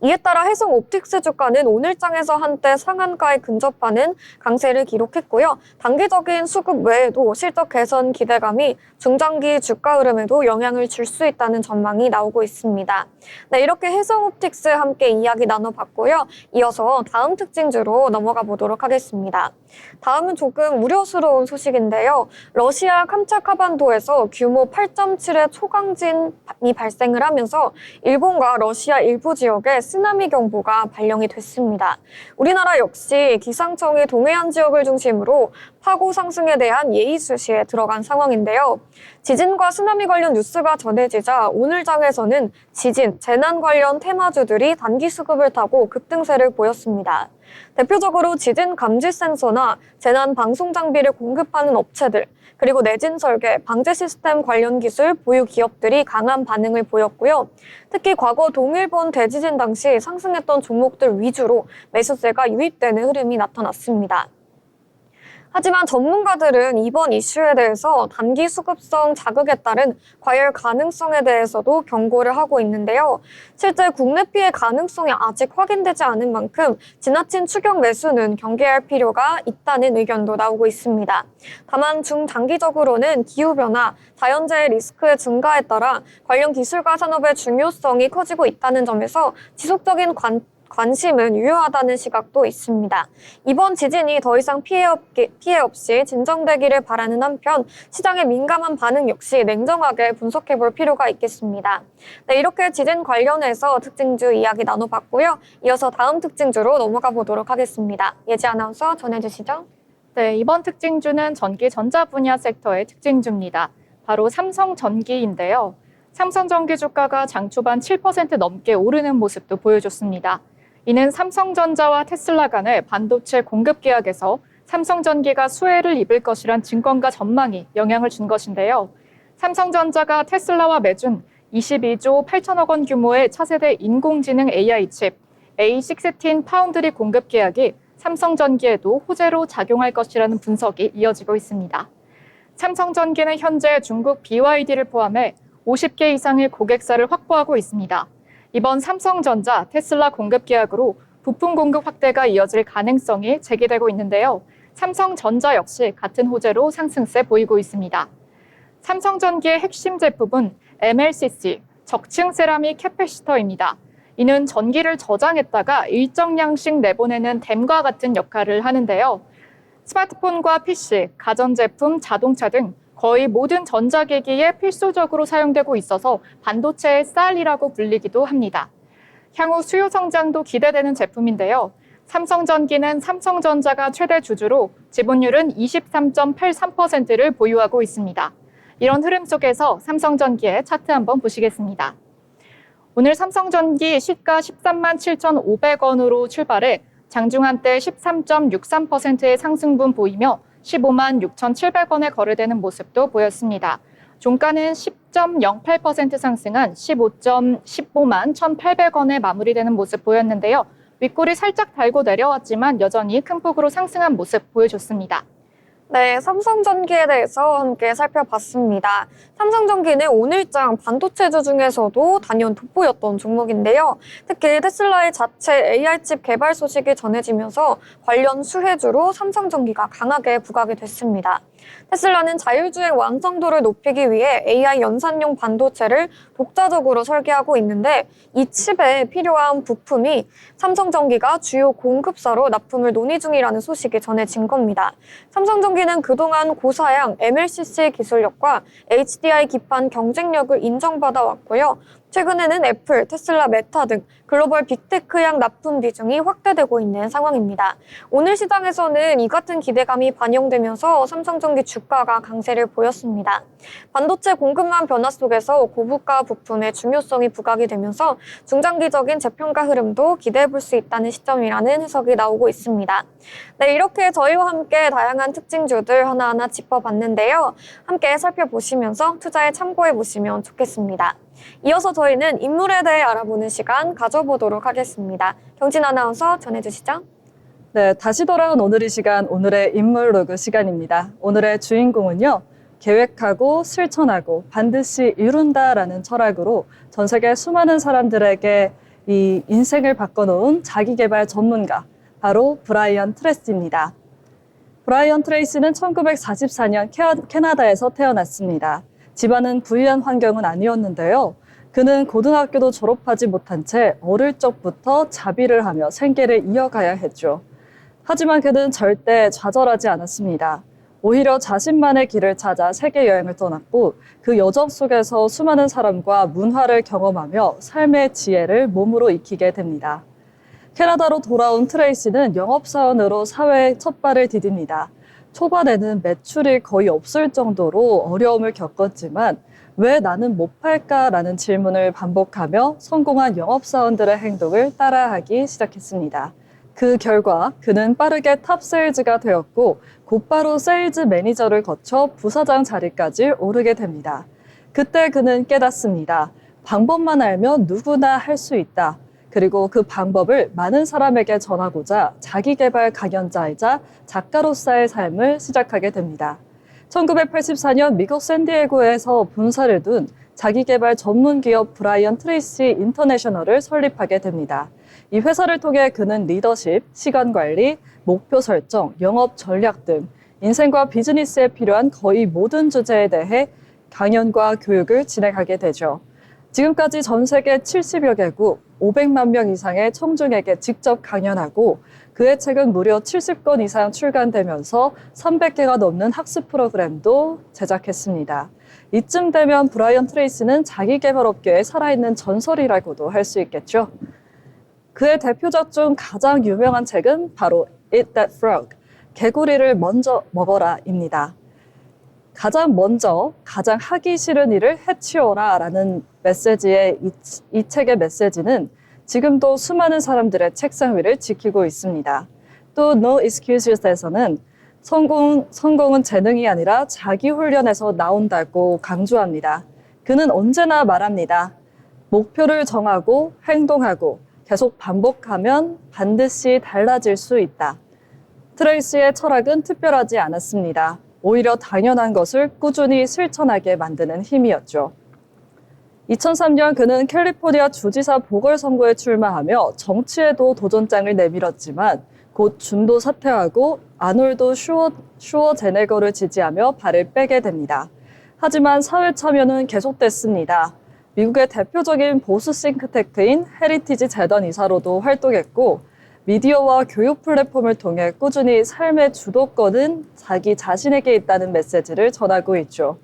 이에 따라 해성 옵틱스 주가는 오늘장에서 한때 상한가에 근접하는 강세를 기록했고요. 단기적인 수급 외에도 실적 개선 기대감이 중장기 주가 흐름에도 영향을 줄 수 있다는 전망이 나오고 있습니다. 네, 이렇게 해성 옵틱스 함께 이야기 나눠봤고요. 이어서 다음 특징주로 넘어가 보도록 하겠습니다. 다음은 조금 우려스러운 소식인데요. 러시아 캄차카 반도에서 규모 8.7의 초강진이 발생을 하면서 일본과 러시아 일부 지역에 쓰나미 경보가 발령이 됐습니다. 우리나라 역시 기상청이 동해안 지역을 중심으로 파고 상승에 대한 예의수시에 들어간 상황인데요. 지진과 쓰나미 관련 뉴스가 전해지자 오늘 장에서는 지진, 재난 관련 테마주들이 단기 수급을 타고 급등세를 보였습니다. 대표적으로 지진 감지 센서나 재난 방송 장비를 공급하는 업체들, 그리고 내진 설계, 방제 시스템 관련 기술 보유 기업들이 강한 반응을 보였고요. 특히 과거 동일본 대지진 당시 상승했던 종목들 위주로 매수세가 유입되는 흐름이 나타났습니다. 하지만 전문가들은 이번 이슈에 대해서 단기 수급성 자극에 따른 과열 가능성에 대해서도 경고를 하고 있는데요. 실제 국내 피해 가능성이 아직 확인되지 않은 만큼 지나친 추격 매수는 경계할 필요가 있다는 의견도 나오고 있습니다. 다만 중장기적으로는 기후변화, 자연재해 리스크의 증가에 따라 관련 기술과 산업의 중요성이 커지고 있다는 점에서 지속적인 관심은 유효하다는 시각도 있습니다. 이번 지진이 더 이상 피해 없이 진정되기를 바라는 한편 시장의 민감한 반응 역시 냉정하게 분석해 볼 필요가 있겠습니다. 네, 이렇게 지진 관련해서 특징주 이야기 나눠봤고요. 이어서 다음 특징주로 넘어가 보도록 하겠습니다. 예지 아나운서 전해주시죠. 네, 이번 특징주는 전기 전자 분야 섹터의 특징주입니다. 바로 삼성전기인데요. 삼성전기 주가가 장 초반 7% 넘게 오르는 모습도 보여줬습니다. 이는 삼성전자와 테슬라 간의 반도체 공급 계약에서 삼성전기가 수혜를 입을 것이란 증권가 전망이 영향을 준 것인데요. 삼성전자가 테슬라와 매준 22조 8천억 원 규모의 차세대 인공지능 AI 칩 A16 파운드리 공급 계약이 삼성전기에도 호재로 작용할 것이라는 분석이 이어지고 있습니다. 삼성전기는 현재 중국 BYD를 포함해 50개 이상의 고객사를 확보하고 있습니다. 이번 삼성전자, 테슬라 공급 계약으로 부품 공급 확대가 이어질 가능성이 제기되고 있는데요. 삼성전자 역시 같은 호재로 상승세 보이고 있습니다. 삼성전기의 핵심 제품은 MLCC, 적층 세라믹 캐패시터입니다. 이는 전기를 저장했다가 일정량씩 내보내는 댐과 같은 역할을 하는데요. 스마트폰과 PC, 가전제품, 자동차 등 거의 모든 전자기기에 필수적으로 사용되고 있어서 반도체의 쌀이라고 불리기도 합니다. 향후 수요 성장도 기대되는 제품인데요. 삼성전기는 삼성전자가 최대 주주로 지분율은 23.83%를 보유하고 있습니다. 이런 흐름 속에서 삼성전기의 차트 한번 보시겠습니다. 오늘 삼성전기 시가 13만 7,500원으로 출발해 장중한 때 13.63%의 상승분 보이며 15만 6,700원에 거래되는 모습도 보였습니다. 종가는 10.08% 상승한 15만 1,800원에 마무리되는 모습 보였는데요. 윗골이 살짝 달고 내려왔지만 여전히 큰 폭으로 상승한 모습 보여줬습니다. 네, 삼성전기에 대해서 함께 살펴봤습니다. 삼성전기는 오늘장 반도체주 중에서도 단연 돋보였던 종목인데요. 특히 테슬라의 자체 AI칩 개발 소식이 전해지면서 관련 수혜주로 삼성전기가 강하게 부각이 됐습니다. 테슬라는 자율주행 완성도를 높이기 위해 AI 연산용 반도체를 독자적으로 설계하고 있는데 이 칩에 필요한 부품이 삼성전기가 주요 공급사로 납품을 논의 중이라는 소식이 전해진 겁니다. 삼성전기는 그동안 고사양 MLCC 기술력과 HDI 기판 경쟁력을 인정받아 왔고요. 최근에는 애플, 테슬라, 메타 등 글로벌 빅테크향 납품 비중이 확대되고 있는 상황입니다. 오늘 시장에서는 이 같은 기대감이 반영되면서 삼성전기 주가가 강세를 보였습니다. 반도체 공급망 변화 속에서 고부가 부품의 중요성이 부각이 되면서 중장기적인 재평가 흐름도 기대해 볼 수 있다는 시점이라는 해석이 나오고 있습니다. 네, 이렇게 저희와 함께 다양한 특징주들 하나하나 짚어봤는데요. 함께 살펴보시면서 투자에 참고해 보시면 좋겠습니다. 이어서 저희는 인물에 대해 알아보는 시간 가져보도록 하겠습니다. 경진 아나운서 전해주시죠. 네, 다시 돌아온 오늘 이 시간, 오늘의 인물 로그 시간입니다. 오늘의 주인공은요, 계획하고 실천하고 반드시 이룬다라는 철학으로 전 세계 수많은 사람들에게 이 인생을 바꿔놓은 자기계발 전문가, 바로 브라이언 트레이시입니다. 브라이언 트레이시는 1944년 캐나다에서 태어났습니다. 집안은 부유한 환경은 아니었는데요. 그는 고등학교도 졸업하지 못한 채 어릴 적부터 자비를 하며 생계를 이어가야 했죠. 하지만 그는 절대 좌절하지 않았습니다. 오히려 자신만의 길을 찾아 세계 여행을 떠났고 그 여정 속에서 수많은 사람과 문화를 경험하며 삶의 지혜를 몸으로 익히게 됩니다. 캐나다로 돌아온 트레이시는 영업사원으로 사회에 첫 발을 디딥니다. 초반에는 매출이 거의 없을 정도로 어려움을 겪었지만 왜 나는 못 팔까라는 질문을 반복하며 성공한 영업사원들의 행동을 따라하기 시작했습니다. 그 결과 그는 빠르게 탑 세일즈가 되었고 곧바로 세일즈 매니저를 거쳐 부사장 자리까지 오르게 됩니다. 그때 그는 깨닫습니다. 방법만 알면 누구나 할 수 있다. 그리고 그 방법을 많은 사람에게 전하고자 자기계발 강연자이자 작가로서의 삶을 시작하게 됩니다. 1984년 미국 샌디에고에서 본사를 둔 자기계발 전문 기업 브라이언 트레이시 인터내셔널을 설립하게 됩니다. 이 회사를 통해 그는 리더십, 시간 관리, 목표 설정, 영업 전략 등 인생과 비즈니스에 필요한 거의 모든 주제에 대해 강연과 교육을 진행하게 되죠. 지금까지 전 세계 70여 개국, 500만 명 이상의 청중에게 직접 강연하고 그의 책은 무려 70권 이상 출간되면서 300개가 넘는 학습 프로그램도 제작했습니다. 이쯤 되면 브라이언 트레이시는 자기계발업계의 살아있는 전설이라고도 할 수 있겠죠. 그의 대표작 중 가장 유명한 책은 바로 Eat That Frog, 개구리를 먼저 먹어라입니다. 가장 하기 싫은 일을 해치워라 라는 메시지의 이 책의 메시지는 지금도 수많은 사람들의 책상 위를 지키고 있습니다. 또 No Excuses에서는 성공은 재능이 아니라 자기 훈련에서 나온다고 강조합니다. 그는 언제나 말합니다. 목표를 정하고 행동하고 계속 반복하면 반드시 달라질 수 있다. 트레이시의 철학은 특별하지 않았습니다. 오히려 당연한 것을 꾸준히 실천하게 만드는 힘이었죠. 2003년 그는 캘리포니아 주지사 보궐선거에 출마하며 정치에도 도전장을 내밀었지만 곧 준도 사퇴하고 아놀드 슈워제네거를 지지하며 발을 빼게 됩니다. 하지만 사회 참여는 계속됐습니다. 미국의 대표적인 보수 싱크탱크인 헤리티지 재단 이사로도 활동했고 미디어와 교육 플랫폼을 통해 꾸준히 삶의 주도권은 자기 자신에게 있다는 메시지를 전하고 있죠.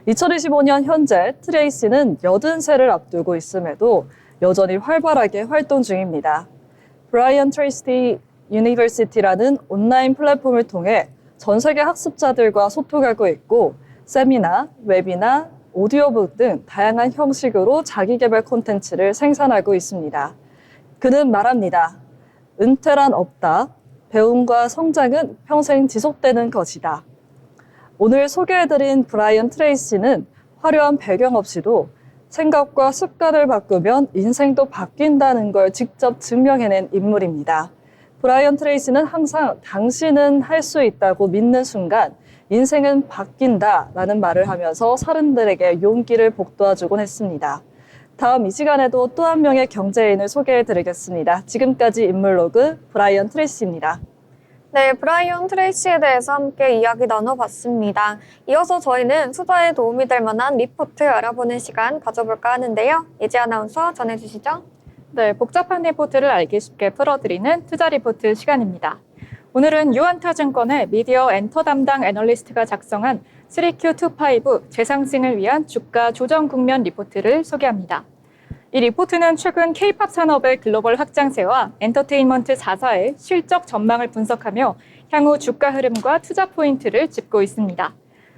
2025년 현재 트레이시는 80세를 앞두고 있음에도 여전히 활발하게 활동 중입니다. 브라이언 트레이시 유니버시티라는 온라인 플랫폼을 통해 전 세계 학습자들과 소통하고 있고 세미나, 웨비나, 오디오북 등 다양한 형식으로 자기계발 콘텐츠를 생산하고 있습니다. 그는 말합니다. 은퇴란 없다. 배움과 성장은 평생 지속되는 것이다. 오늘 소개해드린 브라이언 트레이시는 화려한 배경 없이도 생각과 습관을 바꾸면 인생도 바뀐다는 걸 직접 증명해낸 인물입니다. 브라이언 트레이시는 항상 당신은 할 수 있다고 믿는 순간 인생은 바뀐다라는 말을 하면서 사람들에게 용기를 북돋아주곤 했습니다. 다음 이 시간에도 또 한 명의 경제인을 소개해드리겠습니다. 지금까지 인물로그 브라이언 트레이시입니다. 네, 브라이언 트레이시에 대해서 함께 이야기 나눠봤습니다. 이어서 저희는 투자에 도움이 될 만한 리포트 알아보는 시간 가져볼까 하는데요. 이지 아나운서 전해주시죠. 네, 복잡한 리포트를 알기 쉽게 풀어드리는 투자 리포트 시간입니다. 오늘은 유한타증권의 미디어 엔터 담당 애널리스트가 작성한 3Q25 재상승을 위한 주가 조정 국면 리포트를 소개합니다. 이 리포트는 최근 K-팝 산업의 글로벌 확장세와 엔터테인먼트 4사의 실적 전망을 분석하며 향후 주가 흐름과 투자 포인트를 짚고 있습니다.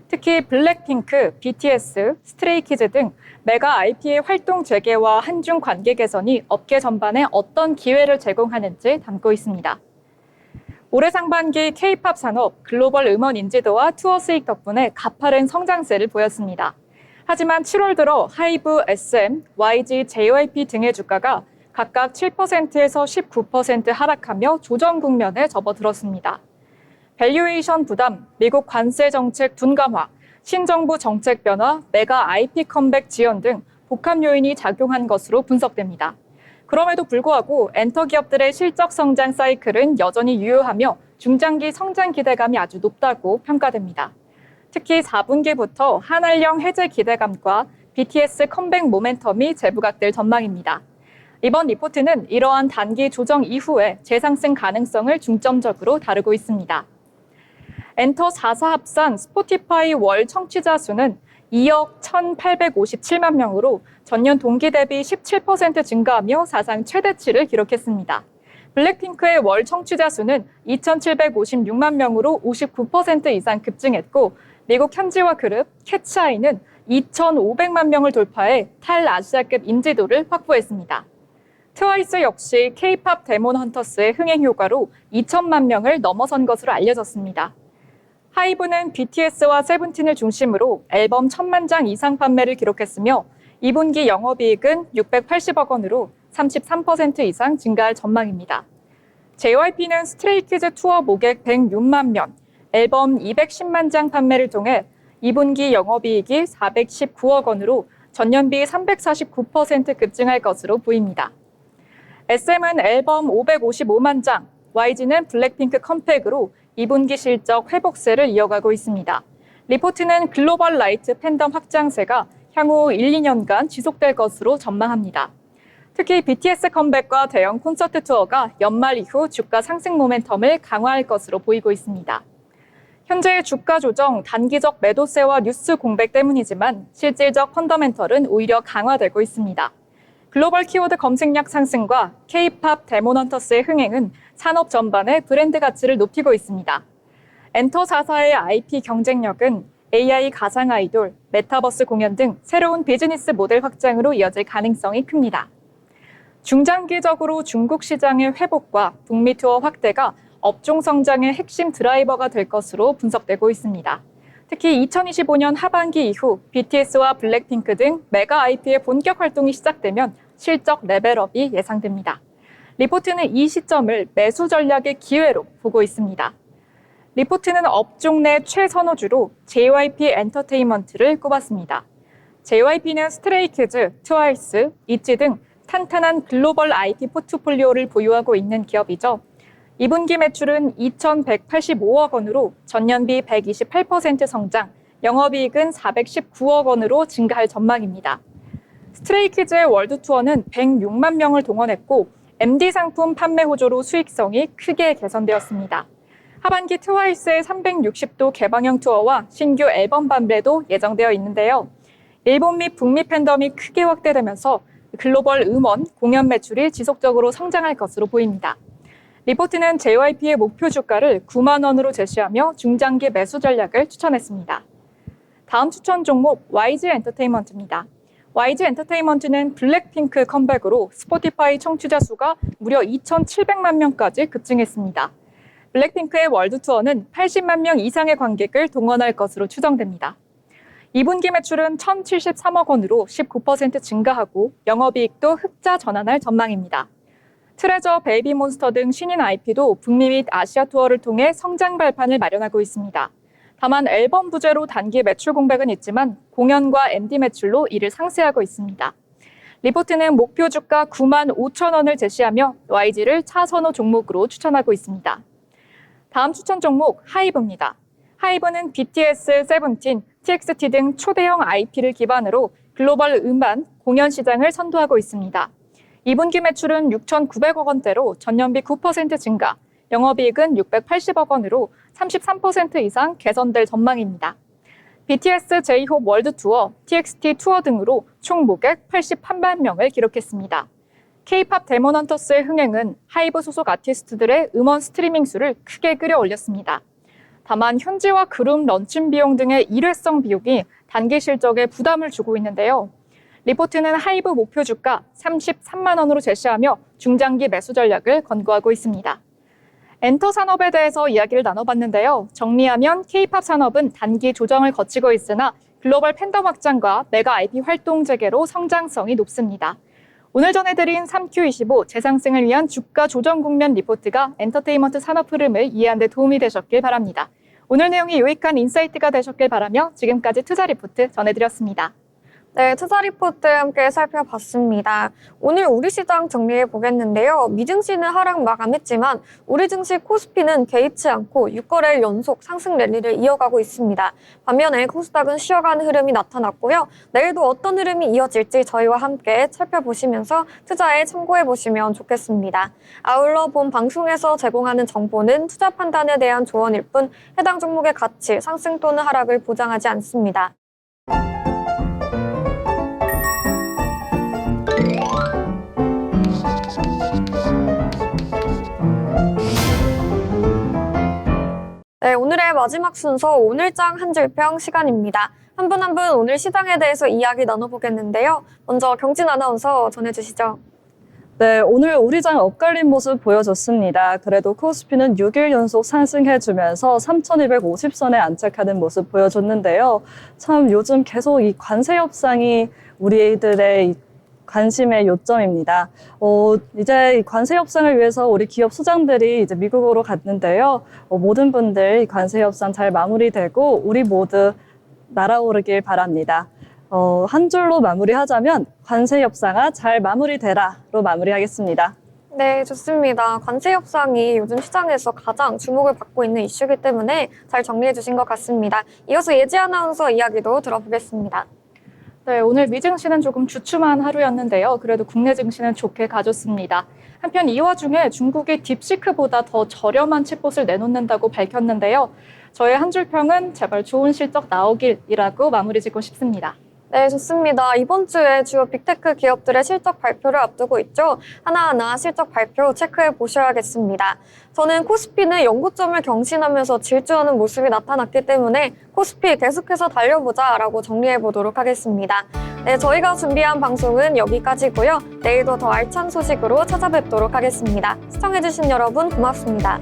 특히 블랙핑크, BTS, 스트레이키즈 등 메가 IP의 활동 재개와 한중 관계 개선이 업계 전반에 어떤 기회를 제공하는지 담고 있습니다. 올해 상반기 K-팝 산업 글로벌 음원 인지도와 투어 수익 덕분에 가파른 성장세를 보였습니다. 하지만 7월 들어 하이브, SM, YG, JYP 등의 주가가 각각 7%에서 19% 하락하며 조정 국면에 접어들었습니다. 밸류에이션 부담, 미국 관세 정책 둔감화, 신정부 정책 변화, 메가 IP 컴백 지연 등 복합 요인이 작용한 것으로 분석됩니다. 그럼에도 불구하고 엔터 기업들의 실적 성장 사이클은 여전히 유효하며 중장기 성장 기대감이 아주 높다고 평가됩니다. 특히 4분기부터 한알령 해제 기대감과 BTS 컴백 모멘텀이 재부각될 전망입니다. 이번 리포트는 이러한 단기 조정 이후에 재상승 가능성을 중점적으로 다루고 있습니다. 엔터 4사 합산 스포티파이 월 청취자 수는 2억 1,857만 명으로 전년 동기 대비 17% 증가하며 사상 최대치를 기록했습니다. 블랙핑크의 월 청취자 수는 2,756만 명으로 59% 이상 급증했고 미국 현지화 그룹 캣츠아이는 2,500만 명을 돌파해 탈아시아급 인지도를 확보했습니다. 트와이스 역시 K-팝 데몬 헌터스의 흥행 효과로 2천만 명을 넘어선 것으로 알려졌습니다. 하이브는 BTS와 세븐틴을 중심으로 앨범 1,000만 장 이상 판매를 기록했으며 2분기 영업이익은 680억 원으로 33% 이상 증가할 전망입니다. JYP는 스트레이키즈 투어 모객 106만 명, 앨범 210만 장 판매를 통해 2분기 영업이익이 419억 원으로 전년비 349% 급증할 것으로 보입니다. SM은 앨범 555만 장, YG는 블랙핑크 컴팩으로 2분기 실적 회복세를 이어가고 있습니다. 리포트는 글로벌 라이트 팬덤 확장세가 향후 1, 2년간 지속될 것으로 전망합니다. 특히 BTS 컴백과 대형 콘서트 투어가 연말 이후 주가 상승 모멘텀을 강화할 것으로 보이고 있습니다. 현재의 주가 조정, 단기적 매도세와 뉴스 공백 때문이지만 실질적 펀더멘털은 오히려 강화되고 있습니다. 글로벌 키워드 검색량 상승과 K-팝 데몬 헌터스의 흥행은 산업 전반의 브랜드 가치를 높이고 있습니다. 엔터 4사의 IP 경쟁력은 AI 가상 아이돌, 메타버스 공연 등 새로운 비즈니스 모델 확장으로 이어질 가능성이 큽니다. 중장기적으로 중국 시장의 회복과 북미 투어 확대가 업종 성장의 핵심 드라이버가 될 것으로 분석되고 있습니다. 특히 2025년 하반기 이후 BTS와 블랙핑크 등 메가 IP의 본격 활동이 시작되면 실적 레벨업이 예상됩니다. 리포트는 이 시점을 매수 전략의 기회로 보고 있습니다. 리포트는 업종 내 최선호주로 JYP 엔터테인먼트를 꼽았습니다. JYP는 스트레이키즈, 트와이스, 있지 등 탄탄한 글로벌 IP 포트폴리오를 보유하고 있는 기업이죠. 2분기 매출은 2,185억 원으로 전년비 128% 성장, 영업이익은 419억 원으로 증가할 전망입니다. 스트레이키즈의 월드 투어는 106만 명을 동원했고 MD 상품 판매 호조로 수익성이 크게 개선되었습니다. 하반기 트와이스의 360도 개방형 투어와 신규 앨범 발매도 예정되어 있는데요. 일본 및 북미 팬덤이 크게 확대되면서 글로벌 음원, 공연 매출이 지속적으로 성장할 것으로 보입니다. 리포트는 JYP의 목표 주가를 9만 원으로 제시하며 중장기 매수 전략을 추천했습니다. 다음 추천 종목 YG 엔터테인먼트입니다. YG 엔터테인먼트는 블랙핑크 컴백으로 스포티파이 청취자 수가 무려 2,700만 명까지 급증했습니다. 블랙핑크의 월드 투어는 80만 명 이상의 관객을 동원할 것으로 추정됩니다. 2분기 매출은 1,073억 원으로 19% 증가하고 영업이익도 흑자 전환할 전망입니다. 트레저, 베이비몬스터 등 신인 IP도 북미 및 아시아 투어를 통해 성장 발판을 마련하고 있습니다. 다만 앨범 부재로 단기 매출 공백은 있지만 공연과 MD 매출로 이를 상쇄하고 있습니다. 리포트는 목표 주가 9만 5천 원을 제시하며 YG를 차선호 종목으로 추천하고 있습니다. 다음 추천 종목 하이브입니다. 하이브는 BTS, 세븐틴, TXT 등 초대형 IP를 기반으로 글로벌 음반, 공연 시장을 선도하고 있습니다. 2분기 매출은 6,900억 원대로 전년비 9% 증가, 영업이익은 680억 원으로 33% 이상 개선될 전망입니다. BTS J-Hope 월드 투어, TXT 투어 등으로 총 모객 88만 명을 기록했습니다. K-팝 데몬 헌터스의 흥행은 하이브 소속 아티스트들의 음원 스트리밍 수를 크게 끌어올렸습니다. 다만 현지화 그룹 런칭 비용 등의 일회성 비용이 단기 실적에 부담을 주고 있는데요. 리포트는 하이브 목표 주가 33만 원으로 제시하며 중장기 매수 전략을 권고하고 있습니다. 엔터 산업에 대해서 이야기를 나눠봤는데요. 정리하면 K-팝 산업은 단기 조정을 거치고 있으나 글로벌 팬덤 확장과 메가 IP 활동 재개로 성장성이 높습니다. 오늘 전해드린 3Q25 재상승을 위한 주가 조정 국면 리포트가 엔터테인먼트 산업 흐름을 이해하는 데 도움이 되셨길 바랍니다. 오늘 내용이 유익한 인사이트가 되셨길 바라며 지금까지 투자 리포트 전해드렸습니다. 네, 투자 리포트 함께 살펴봤습니다. 오늘 우리 시장 정리해 보겠는데요. 미증시는 하락 마감했지만 우리 증시 코스피는 개의치 않고 6거래일 연속 상승 랠리를 이어가고 있습니다. 반면에 코스닥은 쉬어가는 흐름이 나타났고요. 내일도 어떤 흐름이 이어질지 저희와 함께 살펴보시면서 투자에 참고해 보시면 좋겠습니다. 아울러 본 방송에서 제공하는 정보는 투자 판단에 대한 조언일 뿐 해당 종목의 가치, 상승 또는 하락을 보장하지 않습니다. 네, 오늘의 마지막 순서 오늘장 한 줄평 시간입니다. 한 분 한 분 오늘 시장에 대해서 이야기 나눠보겠는데요. 먼저 경진 아나운서 전해주시죠. 네, 오늘 우리장 엇갈린 모습 보여줬습니다. 그래도 코스피는 6일 연속 상승해주면서 3,250선에 안착하는 모습 보여줬는데요. 참 요즘 계속 이 관세 협상이 우리들의 관심의 요점입니다. 이제 이 관세 협상을 위해서 우리 기업 수장들이 이제 미국으로 갔는데요. 모든 분들 이 관세 협상 잘 마무리되고 우리 모두 날아오르길 바랍니다. 한 줄로 마무리하자면 관세 협상아 잘 마무리되라로 마무리하겠습니다. 네, 좋습니다. 관세 협상이 요즘 시장에서 가장 주목을 받고 있는 이슈이기 때문에 잘 정리해 주신 것 같습니다. 이어서 예지 아나운서 이야기도 들어보겠습니다. 네, 오늘 미증시는 조금 주춤한 하루였는데요. 그래도 국내 증시는 좋게 가졌습니다. 한편 이 와중에 중국이 딥시크보다 더 저렴한 챗봇을 내놓는다고 밝혔는데요. 저의 한 줄 평은 제발 좋은 실적 나오길이라고 마무리 짓고 싶습니다. 네, 좋습니다. 이번 주에 주요 빅테크 기업들의 실적 발표를 앞두고 있죠. 하나하나 실적 발표 체크해 보셔야겠습니다. 저는 코스피는 연고점을 경신하면서 질주하는 모습이 나타났기 때문에 코스피 계속해서 달려보자라고 정리해 보도록 하겠습니다. 네, 저희가 준비한 방송은 여기까지고요. 내일도 더 알찬 소식으로 찾아뵙도록 하겠습니다. 시청해주신 여러분 고맙습니다.